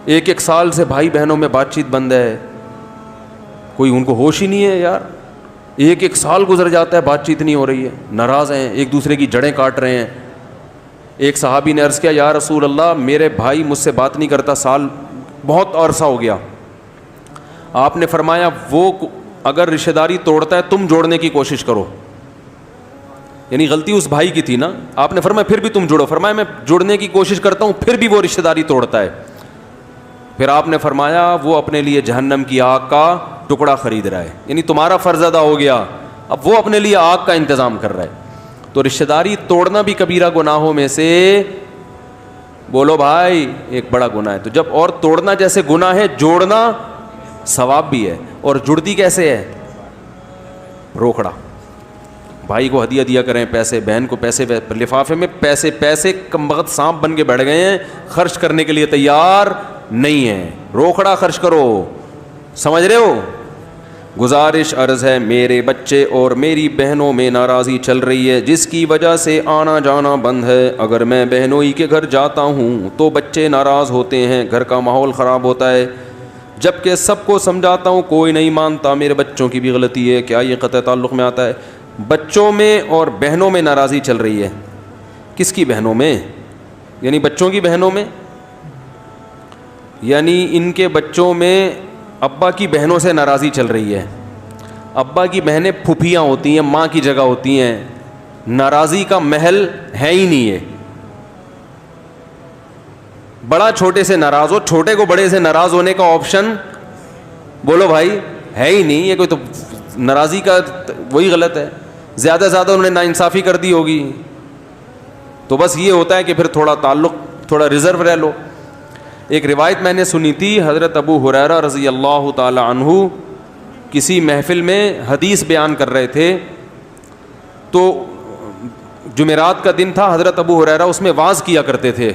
ایک ایک سال سے بھائی بہنوں میں بات چیت بند ہے, کوئی ان کو ہوش ہی نہیں ہے یار. ایک ایک سال گزر جاتا ہے, بات چیت نہیں ہو رہی ہے, ناراض ہیں, ایک دوسرے کی جڑیں کاٹ رہے ہیں. ایک صحابی نے عرض کیا, یا رسول اللہ میرے بھائی مجھ سے بات نہیں کرتا, سال بہت عرصہ ہو گیا. آپ نے فرمایا وہ اگر رشتہ داری توڑتا ہے تم جوڑنے کی کوشش کرو. یعنی غلطی اس بھائی کی تھی نا. آپ نے فرمایا پھر بھی تم جوڑو. فرمایا میں جوڑنے کی کوشش کرتا ہوں پھر بھی وہ رشتہ داری توڑتا ہے. پھر آپ نے فرمایا وہ اپنے لیے جہنم کی آگ کا ٹکڑا خرید رہا ہے. یعنی تمہارا فرض ادا ہو گیا, اب وہ اپنے لیے آگ کا انتظام کر رہا ہے. تو رشتہ داری توڑنا بھی کبیرہ گناہوں میں سے, بولو بھائی, ایک بڑا گناہ ہے. تو جب اور توڑنا جیسے گناہ ہے, جوڑنا ثواب بھی ہے. اور جڑتی کیسے ہے؟ روکھڑا. بھائی کو ہدیہ دیا کریں پیسے, بہن کو پیسے, لفافے میں پیسے, پیسے کمبخت سانپ بن کے بیٹھ گئے ہیں, خرچ کرنے کے لیے تیار نہیں ہیں. روکھڑا خرچ کرو, سمجھ رہے ہو. گزارش عرض ہے, میرے بچے اور میری بہنوں میں ناراضی چل رہی ہے جس کی وجہ سے آنا جانا بند ہے. اگر میں بہنوئی کے گھر جاتا ہوں تو بچے ناراض ہوتے ہیں, گھر کا ماحول خراب ہوتا ہے. جبکہ سب کو سمجھاتا ہوں کوئی نہیں مانتا. میرے بچوں کی بھی غلطی ہے. کیا یہ قطع تعلق میں آتا ہے؟ بچوں میں اور بہنوں میں ناراضی چل رہی ہے. کس کی بہنوں میں؟ یعنی بچوں کی بہنوں میں, یعنی ان کے بچوں میں ابا کی بہنوں سے ناراضی چل رہی ہے. ابا کی بہنیں پھوپھیاں ہوتی ہیں, ماں کی جگہ ہوتی ہیں. ناراضی کا محل ہے ہی نہیں ہے. بڑا چھوٹے سے ناراض ہو, چھوٹے کو بڑے سے ناراض ہونے کا آپشن بولو بھائی ہے ہی نہیں. یہ کوئی تو ناراضی کا وہی غلط ہے. زیادہ سے زیادہ انہوں نے ناانصافی کر دی ہوگی, تو بس یہ ہوتا ہے کہ پھر تھوڑا تعلق, تھوڑا ریزرو رہ لو. ایک روایت میں نے سنی تھی, حضرت ابو ہریرہ رضی اللہ تعالی عنہ کسی محفل میں حدیث بیان کر رہے تھے. تو جمعرات کا دن تھا, حضرت ابو ہریرہ اس میں وعظ کیا کرتے تھے,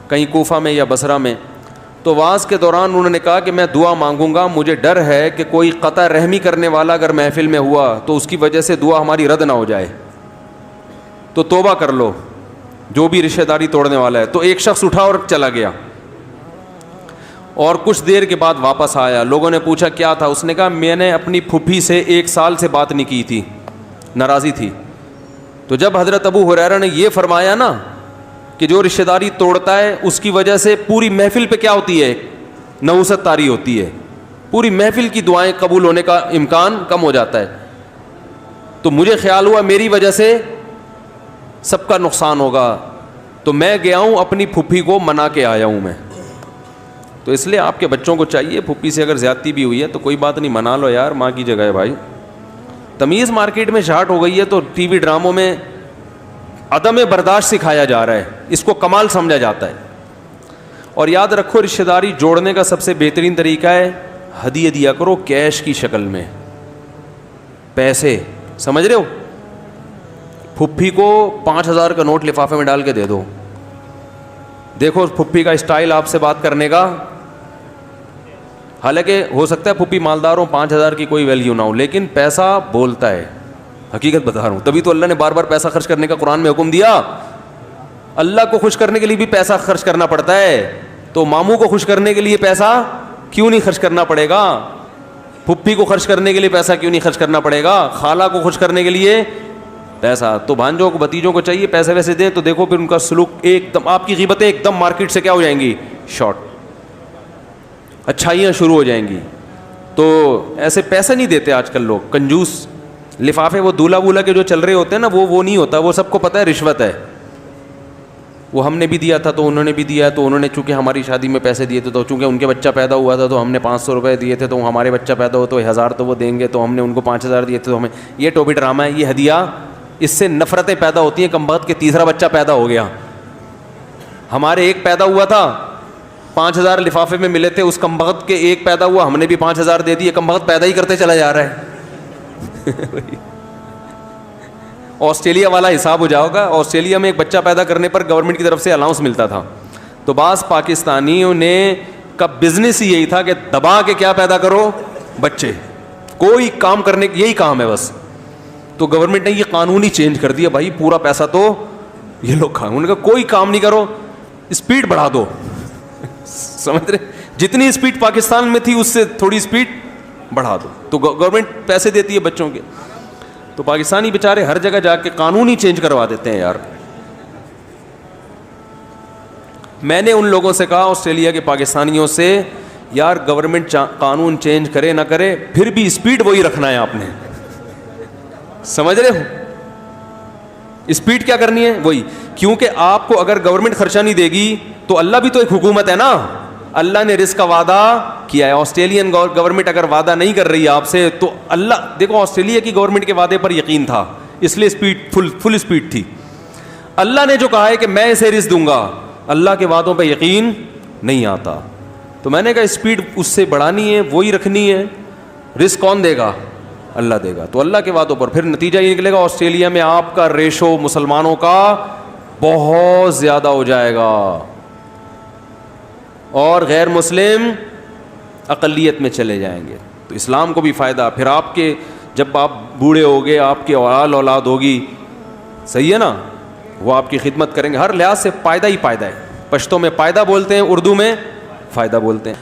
کہیں کوفہ میں یا بصرہ میں. تو وعظ کے دوران انہوں نے کہا کہ میں دعا مانگوں گا, مجھے ڈر ہے کہ کوئی قطع رحمی کرنے والا اگر محفل میں ہوا تو اس کی وجہ سے دعا ہماری رد نہ ہو جائے, تو توبہ کر لو جو بھی رشتہ داری توڑنے والا ہے. تو ایک شخص اٹھا اور چلا گیا, اور کچھ دیر کے بعد واپس آیا. لوگوں نے پوچھا کیا تھا؟ اس نے کہا میں نے اپنی پھوپھی سے 1 سال سے بات نہیں کی تھی, ناراضی تھی. تو جب حضرت ابو ہریرہ نے یہ فرمایا نا کہ جو رشتہ داری توڑتا ہے اس کی وجہ سے پوری محفل پہ کیا ہوتی ہے؟ نحوست طاری ہوتی ہے, پوری محفل کی دعائیں قبول ہونے کا امکان کم ہو جاتا ہے. تو مجھے خیال ہوا میری وجہ سے سب کا نقصان ہوگا, تو میں گیا ہوں اپنی پھوپھی کو منا کے آیا ہوں میں. تو اس لیے آپ کے بچوں کو چاہیے, پھوپھی سے اگر زیادتی بھی ہوئی ہے تو کوئی بات نہیں, منا لو یار, ماں کی جگہ ہے بھائی. تمیز مارکیٹ میں شارٹ ہو گئی ہے, تو ٹی وی ڈراموں میں عدم برداشت سکھایا جا رہا ہے, اس کو کمال سمجھا جاتا ہے. اور یاد رکھو رشتہ داری جوڑنے کا سب سے بہترین طریقہ ہے ہدیہ دیا کرو کیش کی شکل میں, پیسے, سمجھ رہے ہو. پھوپھی کو 5,000 کا نوٹ لفافے میں ڈال کے دے دو. دیکھو پھوپھی کا اسٹائل آپ سے بات کرنے کا, حالانکہ ہو سکتا ہے پھوپھی مالدار ہو, 5,000 کی کوئی ویلیو نہ ہو, لیکن پیسہ بولتا ہے. حقیقت بتا رہا ہوں, تبھی تو اللہ نے بار بار پیسہ خرچ کرنے کا قرآن میں حکم دیا. اللہ کو خوش کرنے کے لیے بھی پیسہ خرچ کرنا پڑتا ہے, تو ماموں کو خوش کرنے کے لیے پیسہ کیوں نہیں خرچ کرنا پڑے گا؟ پھوپھی کو خرچ کرنے کے لیے پیسہ کیوں نہیں خرچ کرنا پڑے گا؟ خالہ کو خوش کرنے کے لیے پیسہ. تو بھانجوں کو بھتیجوں کو چاہیے پیسے ویسے دیں, تو دیکھو پھر ان کا سلوک ایک دم, آپ کی غیبتیں ایک دم مارکیٹ سے کیا ہو جائیں گی؟ شارٹ, اچھائیاں شروع ہو جائیں گی. تو ایسے پیسے نہیں دیتے آج کل لوگ, کنجوس. لفافے وہ دولہا وولہا کے جو چل رہے ہوتے ہیں نا, وہ نہیں ہوتا, وہ سب کو پتہ ہے رشوت ہے. وہ ہم نے بھی دیا تھا تو انہوں نے بھی دیا, تو انہوں نے چونکہ ہماری شادی میں پیسے دیے تھے, تو چونکہ ان کے بچہ پیدا ہوا تھا تو ہم نے 500 روپے دیے تھے, تو ہمارے بچہ پیدا ہو تو 1,000 تو وہ دیں گے, تو ہم نے ان کو 5,000 دیے تھے, تو ہمیں یہ ٹوپی ڈرامہ ہے, یہ ہدیہ. اس سے نفرتیں پیدا ہوتی ہیں. کمبخت کے تیسرا بچہ پیدا ہو گیا, ہمارے ایک پیدا ہوا تھا, 5,000 لفافے میں ملے تھے, اس کمبخت کے ایک پیدا ہوا, ہم نے بھی 5,000 دے دیے. کمبخت پیدا ہی کرتے چلا جا رہا ہے. آسٹریلیا والا حساب ہو جاؤ گا. آسٹریلیا میں ایک بچہ پیدا کرنے پر گورنمنٹ کی طرف سے الاؤنس ملتا تھا, تو بعض پاکستانیوں نے کا بزنس ہی یہی تھا کہ دبا کے کیا پیدا کرو بچے, کوئی کام کرنے یہی کام ہے بس. تو گورنمنٹ نے یہ قانون ہی چینج کر دیا, بھائی پورا پیسہ تو یہ لوگ کھائیں. انہوں نے کہا کوئی کام نہیں کرو, اسپیڈ بڑھا دو, سمجھ رہے, جتنی اسپیڈ پاکستان میں تھی اس سے تھوڑی اسپیڈ بڑھا دو. تو گورنمنٹ پیسے دیتی ہے بچوں کے, تو پاکستانی بیچارے ہر جگہ جا کے قانون ہی چینج کروا دیتے ہیں یار. میں نے ان لوگوں سے کہا آسٹریلیا کے پاکستانیوں سے, یار گورنمنٹ قانون چینج کرے نہ کرے پھر بھی اسپیڈ وہی رکھنا ہے آپ نے. سمجھ رہے ہو, اسپیڈ کیا کرنی ہے وہی, کیونکہ آپ کو اگر گورنمنٹ خرچہ نہیں دے گی تو اللہ بھی تو ایک حکومت ہے نا, اللہ نے رزق کا وعدہ کیا ہے. آسٹریلین گورنمنٹ اگر وعدہ نہیں کر رہی ہے آپ سے تو اللہ, دیکھو آسٹریلیا کی گورنمنٹ کے وعدے پر یقین تھا اس لیے اسپیڈ فل اسپیڈ تھی. اللہ نے جو کہا ہے کہ میں اسے رزق دوں گا, اللہ کے وعدوں پہ یقین نہیں آتا. تو میں نے کہا اسپیڈ اس سے بڑھانی ہے, وہی رکھنی ہے. رزق کون دے گا؟ اللہ دے گا. تو اللہ کے وعدوں پر پھر نتیجہ یہ نکلے گا آسٹریلیا میں آپ کا ریشو مسلمانوں کا بہت زیادہ ہو جائے گا اور غیر مسلم اقلیت میں چلے جائیں گے. تو اسلام کو بھی فائدہ, پھر آپ کے جب آپ بوڑھے ہوگے آپ کے اولاد ہوگی, صحیح ہے نا, وہ آپ کی خدمت کریں گے. ہر لحاظ سے فائدہ ہی فائدہ ہے. پشتو میں فائدہ بولتے ہیں, اردو میں فائدہ بولتے ہیں.